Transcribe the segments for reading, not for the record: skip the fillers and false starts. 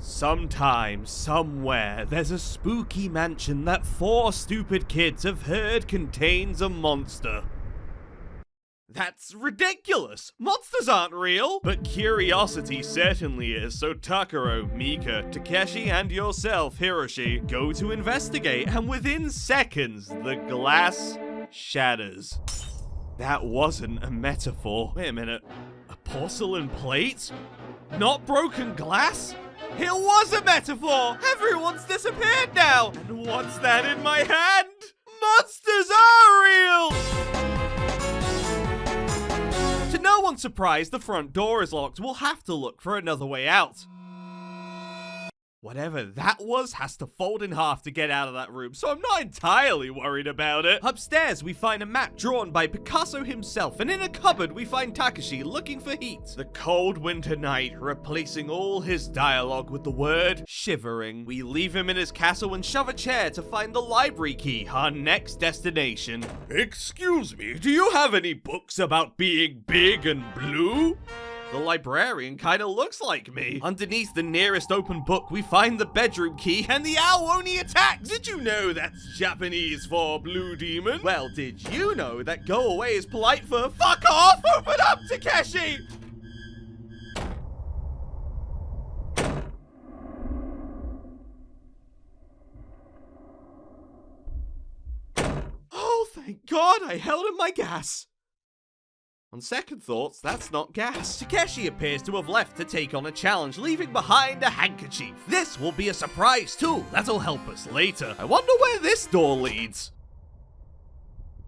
Sometime, somewhere, there's a spooky mansion that 4 stupid kids have heard contains a monster. That's ridiculous! Monsters aren't real! But curiosity certainly is, so Takuro, Mika, Takeshi, and yourself, Hiroshi, go to investigate, and within seconds, the glass shatters. That wasn't a metaphor. Wait a minute. A porcelain plate? Not broken glass? It was a metaphor! Everyone's disappeared now! And what's that in my hand? Monsters are real! To no one's surprise, the front door is locked. We'll have to look for another way out. Whatever that was has to fold in half to get out of that room, so I'm not entirely worried about it. Upstairs, we find a map drawn by Picasso himself, and in a cupboard, we find Takashi looking for heat. The cold winter night, replacing all his dialogue with the word shivering. We leave him in his castle and shove a chair to find the library key, our next destination. Excuse me, do you have any books about being big and blue? The librarian kinda looks like me. Underneath the nearest open book, we find the bedroom key and the owl only attacks. Did you know that's Japanese for blue demon? Well, did you know that go away is polite for fuck off? Open up, Takeshi! Oh, thank God I held in my gas. On second thoughts, that's not gas. Takeshi appears to have left to take on a challenge, leaving behind a handkerchief. This will be a surprise tool that'll help us later. I wonder where this door leads.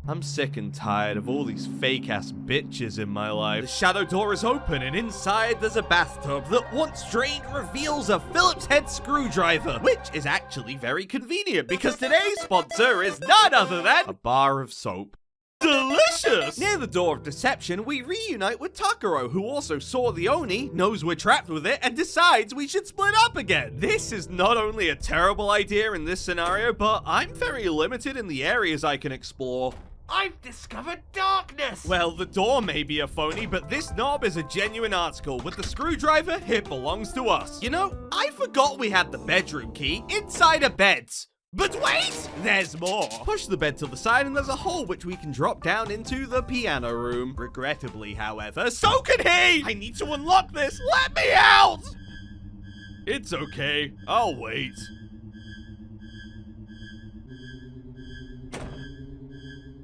I'm sick and tired of all these fake-ass bitches in my life. The shadow door is open, and inside there's a bathtub that, once drained, reveals a Phillips head screwdriver, which is actually very convenient because today's sponsor is none other than a bar of soap. Delicious! Near the door of deception, we reunite with Takuro, who also saw the Oni, knows we're trapped with it, and decides we should split up again. This is not only a terrible idea in this scenario, but I'm very limited in the areas I can explore. I've discovered darkness! Well, the door may be a phony, but this knob is a genuine article. With the screwdriver, it belongs to us. You know, I forgot we had the bedroom key inside a bed. But wait! There's more! Push the bed to the side and there's a hole which we can drop down into the piano room. Regrettably, however, so can he! I need to unlock this! Let me out! It's okay. I'll wait.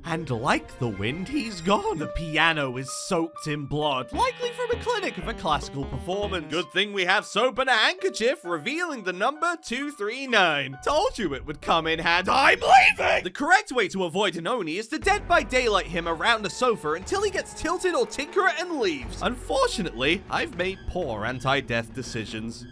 And like the wind, he's gone. The piano is soaked in blood, likely from a clinic of a classical performance. Good thing we have soap and a handkerchief, revealing the number 239. Told you it would come in handy. I'm leaving! The correct way to avoid an Oni is to Dead by Daylight him around a sofa until he gets tilted or tinker it and leaves. Unfortunately, I've made poor anti-death decisions.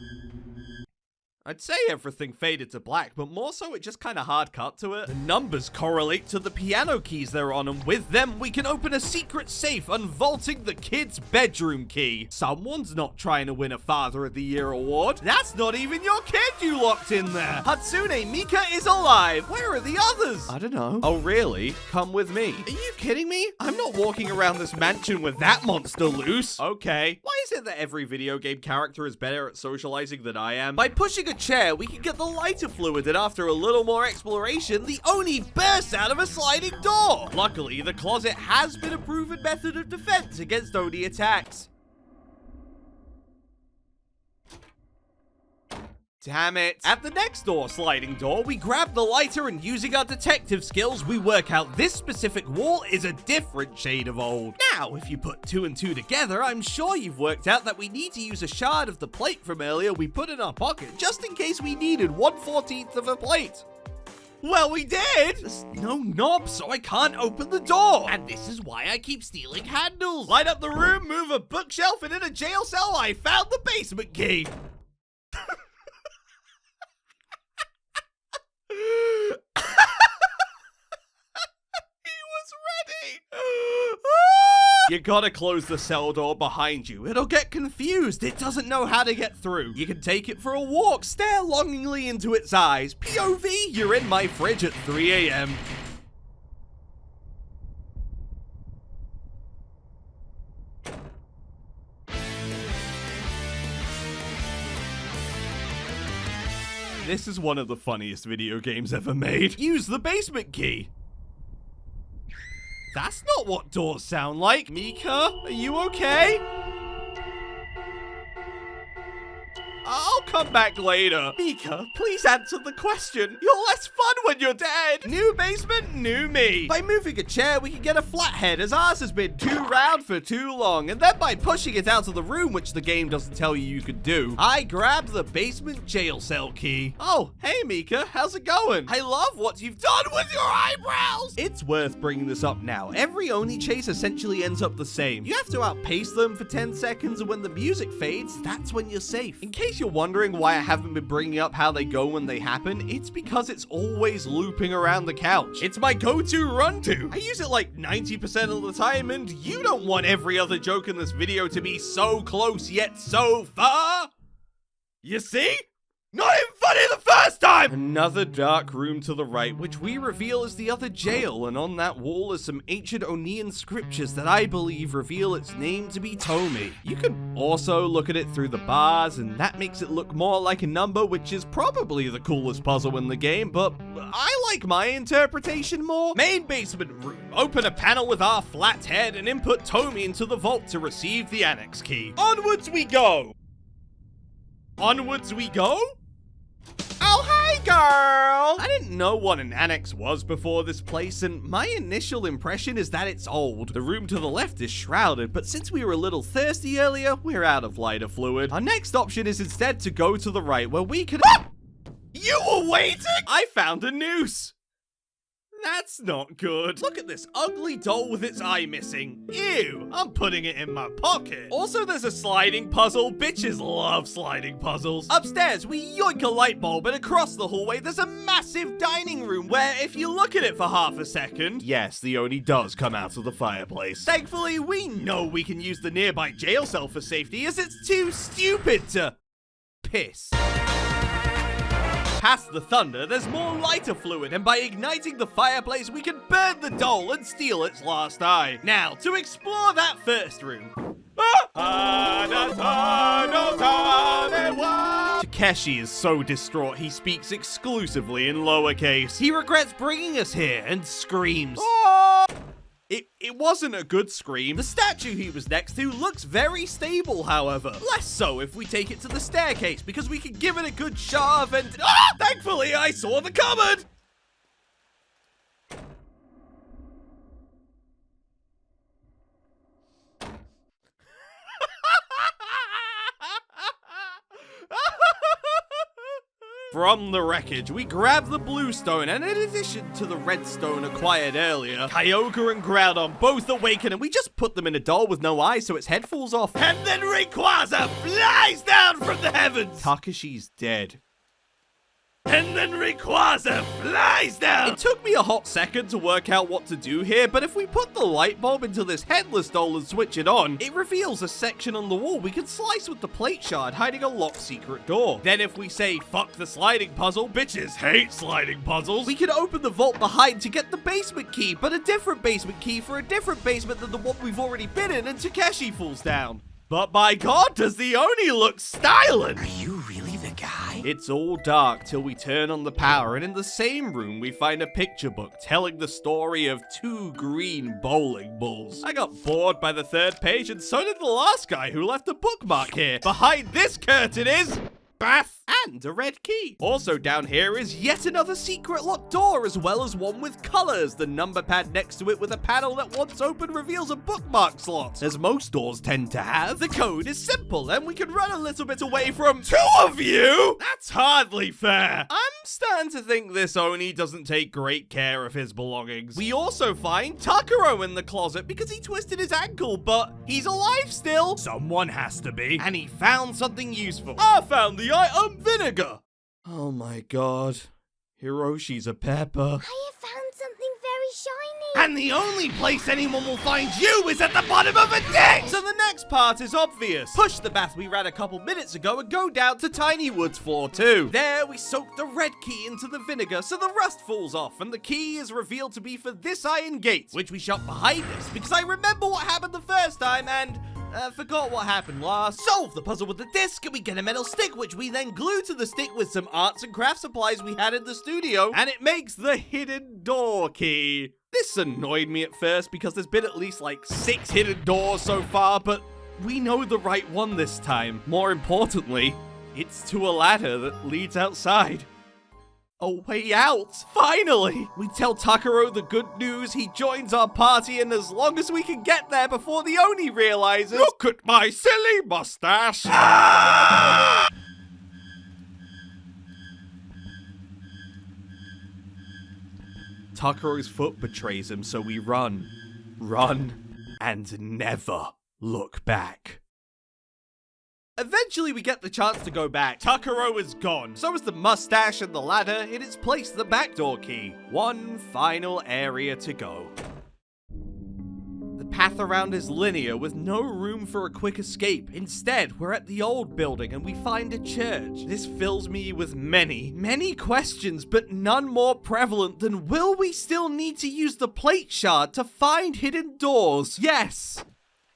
I'd say everything faded to black, but more so it just kinda hard cut to it. The numbers correlate to the piano keys they're on, and with them, we can open a secret safe, unvaulting the kid's bedroom key. Someone's not trying to win a Father of the Year award. That's not even your kid you locked in there. Hatsune Mika is alive. Where are the others? I don't know. Oh, really? Come with me. Are you kidding me? I'm not walking around this mansion with that monster loose. Okay. Why is it that every video game character is better at socializing than I am? By pushing a chair, we can get the lighter fluid, and after a little more exploration, the Oni bursts out of a sliding door. Luckily, the closet has been a proven method of defense against Oni attacks. Damn it. At the next sliding door, we grab the lighter and using our detective skills, we work out this specific wall is a different shade of old. Now, if you put 2 and 2 together, I'm sure you've worked out that we need to use a shard of the plate from earlier we put in our pocket, just in case we needed 1/14 of a plate. Well, we did! There's no knob, so I can't open the door. And this is why I keep stealing handles. Light up the room, move a bookshelf, and in a jail cell, I found the basement key. You gotta close the cell door behind you. It'll get confused. It doesn't know how to get through. You can take it for a walk, stare longingly into its eyes. POV, you're in my fridge at 3 a.m. This is one of the funniest video games ever made. Use the basement key. That's not what doors sound like. Mika, are you okay? I'll come back later. Mika, please answer the question. You're less fun when you're dead. New basement, new me. By moving a chair, we can get a flathead, as ours has been too round for too long. And then by pushing it out of the room, which the game doesn't tell you could do, I grabbed the basement jail cell key. Oh, hey Mika, how's it going? I love what you've done with your eyebrows. It's worth bringing this up now. Every Oni chase essentially ends up the same. You have to outpace them for 10 seconds, and when the music fades, that's when you're safe. In case you're wondering why I haven't been bringing up how they go when they happen, it's because it's always looping around the couch. It's my go-to run-to. I use it like 90% of the time, and you don't want every other joke in this video to be so close yet so far. You see? Not even funny the first time! Another dark room to the right, which we reveal is the other jail, and on that wall is some ancient Onian scriptures that I believe reveal its name to be Tomi. You can also look at it through the bars, and that makes it look more like a number, which is probably the coolest puzzle in the game, but I like my interpretation more. Main basement room. Open a panel with our flat head and input Tomi into the vault to receive the annex key. Onwards we go! Onwards we go? Oh, hey, girl! I didn't know what an annex was before this place, and my initial impression is that it's old. The room to the left is shrouded, but since we were a little thirsty earlier, we're out of lighter fluid. Our next option is instead to go to the right, where we can— You were waiting? I found a noose! That's not good. Look at this ugly doll with its eye missing. Ew, I'm putting it in my pocket. Also, there's a sliding puzzle. Bitches love sliding puzzles. Upstairs, we yoink a light bulb, and across the hallway, there's a massive dining room where, if you look at it for half a second, yes, the Oni does come out of the fireplace. Thankfully, we know we can use the nearby jail cell for safety, as it's too stupid to piss. Past the thunder, there's more lighter fluid, and by igniting the fireplace, we can burn the doll and steal its last eye. Now, to explore that first room. Takeshi is so distraught he speaks exclusively in lowercase. He regrets bringing us here and screams. It wasn't a good scream. The statue he was next to looks very stable, however. Less so if we take it to the staircase, because we can give it a good shove and— Thankfully, I saw the cupboard! From the wreckage, we grab the blue stone, and in addition to the red stone acquired earlier, Kyogre and Groudon both awaken, and we just put them in a doll with no eyes so its head falls off. And then Rayquaza flies down from the heavens! Takashi's dead. And then Rayquaza flies down! It took me a hot second to work out what to do here, but if we put the light bulb into this headless doll and switch it on, it reveals a section on the wall we can slice with the plate shard, hiding a locked secret door. Then if we say, fuck the sliding puzzle, bitches hate sliding puzzles, we can open the vault behind to get the basement key, but a different basement key for a different basement than the one we've already been in, and Takeshi falls down. But by God, does the Oni look styling! Are you really the guy? It's all dark till we turn on the power, and in the same room we find a picture book telling the story of two green bowling balls. I got bored by the third page, and so did the last guy who left a bookmark here. Behind this curtain is bath and a red key. Also down here is yet another secret locked door, as well as one with colors. The number pad next to it with a panel that once open reveals a bookmark slot, as most doors tend to have. The code is simple, and we can run a little bit away from two of you. That's hardly fair. I'm starting to think this Oni doesn't take great care of his belongings. We also find Takaro in the closet because he twisted his ankle, but he's alive still. Someone has to be. And he found something useful. I found the item vinegar. Oh my God. Hiroshi's a pepper. I have found something very shiny. And the only place anyone will find you is at the bottom of a ditch! So the next part is obvious. Push the bath we ran a couple minutes ago and go down to Tiny Wood's floor 2. There we soak the red key into the vinegar so the rust falls off, and the key is revealed to be for this iron gate, which we shut behind us because I remember what happened the first time, and Forgot what happened last. Solve the puzzle with the disc and we get a metal stick, which we then glue to the stick with some arts and craft supplies we had in the studio, and it makes the hidden door key. This annoyed me at first because there's been at least like 6 hidden doors so far, but we know the right one this time. More importantly, it's to a ladder that leads outside. A way out! Finally! We tell Takaro the good news, he joins our party, and as long as we can get there before the Oni realizes— Look at my silly mustache! Takaro's foot betrays him, so we run. Run, and never look back. Eventually we get the chance to go back. Takaro is gone. So is the mustache and the ladder. In its place, the backdoor key. One final area to go. The path around is linear with no room for a quick escape. Instead, we're at the old building and we find a church. This fills me with many questions, but none more prevalent than will we still need to use the plate shard to find hidden doors? Yes!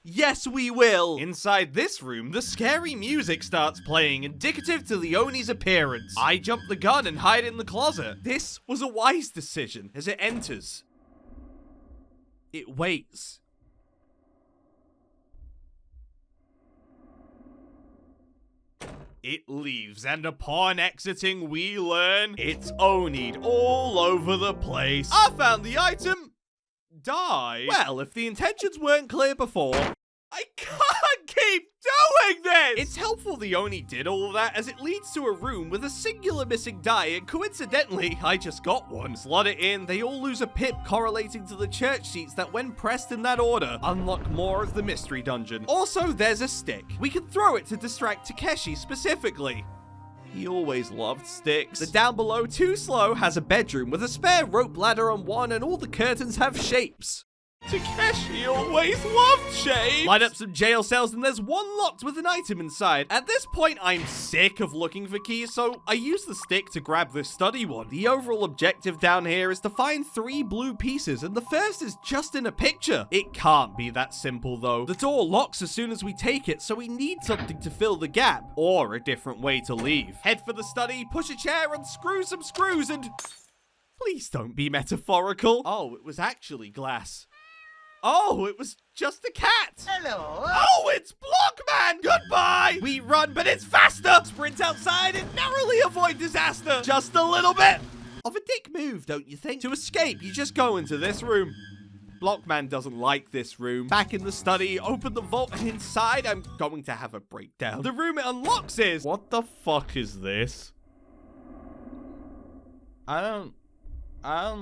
Yes, we will! Inside this room, the scary music starts playing, indicative to the Oni's appearance. I jump the gun and hide in the closet. This was a wise decision. As it enters, it waits. It leaves, and upon exiting, we learn it's Oni'd all over the place. I found the item! Die. Well, if the intentions weren't clear before, I can't keep doing this! It's helpful the Oni did all of that, as it leads to a room with a singular missing die, and coincidentally, I just got one. Slot it in, they all lose a pip correlating to the church sheets that, when pressed in that order, unlock more of the mystery dungeon. Also, there's a stick. We can throw it to distract Takeshi specifically. He always loved sticks. The down below Too Slow has a bedroom with a spare rope ladder on one, and all the curtains have shapes. Takeshi always loved shapes! Light up some jail cells and there's one locked with an item inside. At this point, I'm sick of looking for keys, so I use the stick to grab this study one. The overall objective down here is to find 3 blue pieces, and the first is just in a picture. It can't be that simple though. The door locks as soon as we take it, so we need something to fill the gap, or a different way to leave. Head for the study, push a chair, unscrew some screws, and— Please don't be metaphorical. Oh, it was actually glass. Oh, it was just a cat. Hello. Oh, it's Blockman. Goodbye. We run, but it's faster. Sprint outside and narrowly avoid disaster. Just a little bit of a dick move, don't you think? To escape, you just go into this room. Blockman doesn't like this room. Back in the study, open the vault, and inside, I'm going to have a breakdown. The room it unlocks is— What the fuck is this? I don't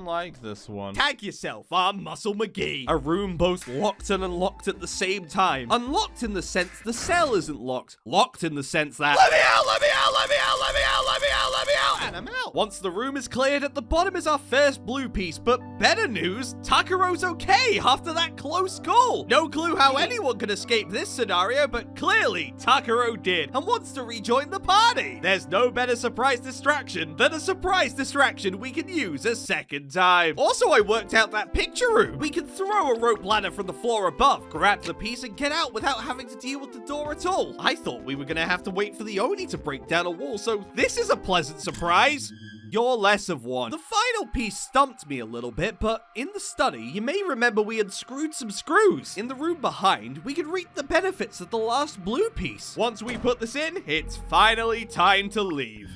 like this one. Tag yourself, I'm Muscle McGee. A room both locked and unlocked at the same time. Unlocked in the sense the cell isn't locked. Locked in the sense that— Let me out, let me out, let me out, let me out, let me out, let me out, and I'm out. Once the room is cleared, at the bottom is our first blue piece, but better news, Takaro's okay after that close call. No clue how anyone could escape this scenario, but clearly Takaro did and wants to rejoin the party. There's no better surprise distraction than a surprise distraction we can use a second time. Also, I worked out that picture room. We can throw a rope ladder from the floor above, grab the piece, and get out without having to deal with the door at all. I thought we were gonna have to wait for the Oni to break down a wall, so this is a pleasant surprise. You're less of one. The final piece stumped me a little bit, but in the study, you may remember we unscrewed some screws. In the room behind, we could reap the benefits of the last blue piece. Once we put this in, it's finally time to leave.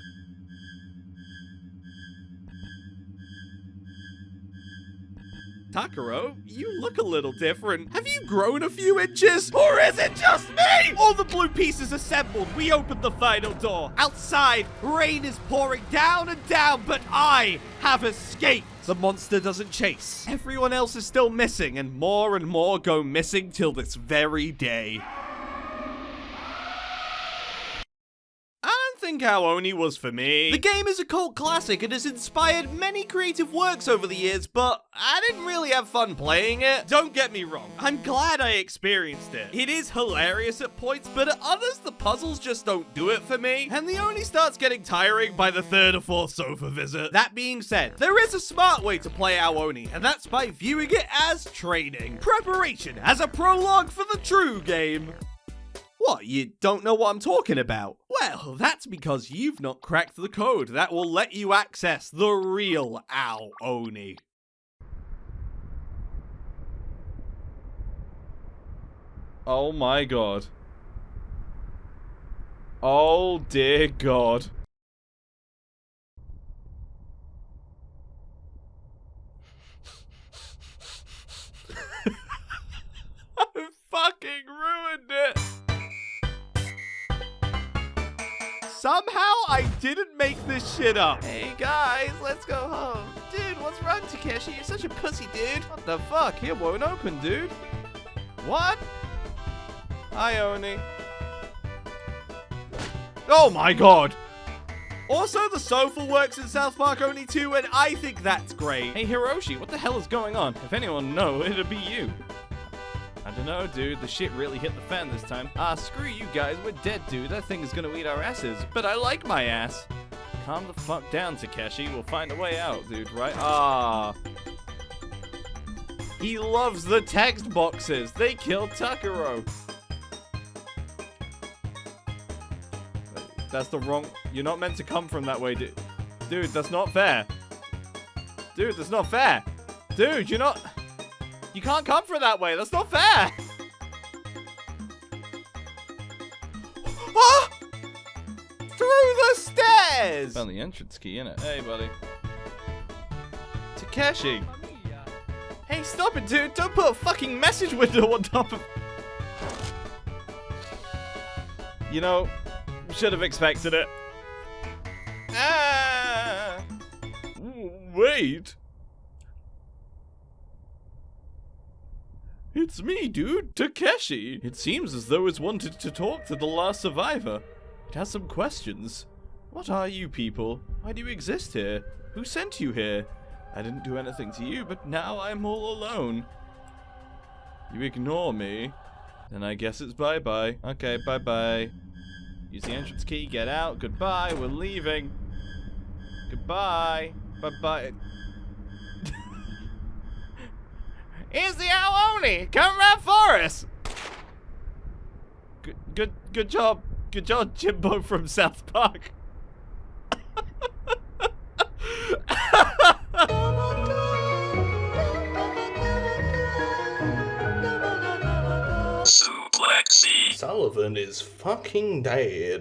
Takaro, you look a little different. Have you grown a few inches? Or is it just me? All the blue pieces assembled, we opened the final door. Outside, rain is pouring down and down, but I have escaped. The monster doesn't chase. Everyone else is still missing, and more go missing till this very day. Think how Oni was for me. The game is a cult classic and has inspired many creative works over the years, but I didn't really have fun playing it. Don't get me wrong, I'm glad I experienced it. It is hilarious at points, but at others the puzzles just don't do it for me, and the Oni starts getting tiring by the 3rd or 4th sofa visit. That being said, there is a smart way to play our Oni, and that's by viewing it as training. Preparation as a prologue for the true game. What, you don't know what I'm talking about? Well, that's because you've not cracked the code that will let you access the real Ao Oni. Oh my god. Oh dear god. I fucking ruined it. Somehow I didn't make this shit up. Hey guys, let's go home. Dude, what's wrong, Takeshi? You're such a pussy, dude. What the fuck? It won't open, dude. What? Hi, Oni. Oh my god! Also, the sofa works in South Park Oni too, and I think that's great. Hey, Hiroshi, what the hell is going on? If anyone know, it'd be you. I don't know, dude. The shit really hit the fan this time. Ah, screw you guys. We're dead, dude. That thing is gonna eat our asses. But I like my ass. Calm the fuck down, Takeshi. We'll find a way out, dude, right? Ah. He loves the text boxes. They killed Takuro. That's the wrong... You're not meant to come from that way, dude. Dude, that's not fair. Dude, that's not fair. Dude, you're not... You can't come from that way. That's not fair. Ah! Through the stairs! Found the entrance key, innit? Hey, buddy. Takeshi. Hey, stop it, dude. Don't put a fucking message window on top of... You know, should have expected it. Ah! Wait. It's me, dude, Takeshi. It seems as though it's wanted to talk to the last survivor. It has some questions. What are you people? Why do you exist here? Who sent you here? I didn't do anything to you, but now I'm all alone. You ignore me? Then I guess it's bye-bye. Okay, bye-bye. Use the entrance key, get out. Goodbye, we're leaving. Goodbye. Bye-bye. Here's the Ao Oni! Come round for us! Good job. Good job, Jimbo from South Park. SoopLexi. Sullivan is fucking dead.